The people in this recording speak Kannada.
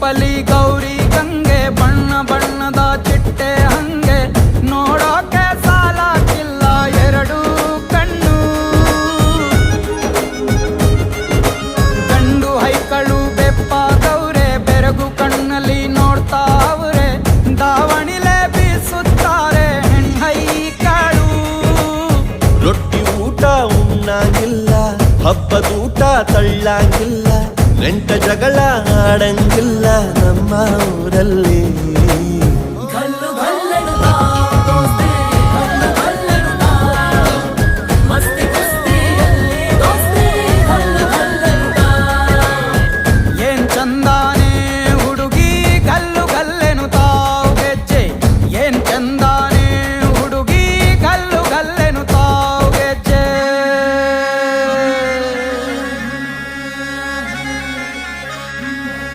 ರೂಪಲಿ ಗೌರಿ ಗಂಗೆ ಬಣ್ಣ ಬಣ್ಣದ ಚಿಟ್ಟೆ ಹಂಗೆ ನೋಡೋಕೆ ಸಾಲಾಗಿಲ್ಲ ಎರಡು ಕಣ್ಣು. ಗಂಡು ಹೈಕಳು ಬೆಪ್ಪಾಗವ್ರೆ ಬೆರಗು ಕಣ್ಣಲ್ಲಿ ನೋಡ್ತಾ ಅವ್ರೆ ದಾವಣಿಲೆ ಬೀಸುತ್ತಾರೆ ಹೆಣ್ಣೈಕಳು. ರೊಟ್ಟಿ ಊಟ ಉಣ್ಣಾಗಿಲ್ಲ ಹಬ್ಬದೂಟ ತಳ್ಳಾಗಿಲ್ಲ ನೆಂಟ ಜಗಳ ಆಡಂಗಿಲ್ಲ ನಮ್ಮ ಊರಲ್ಲಿ.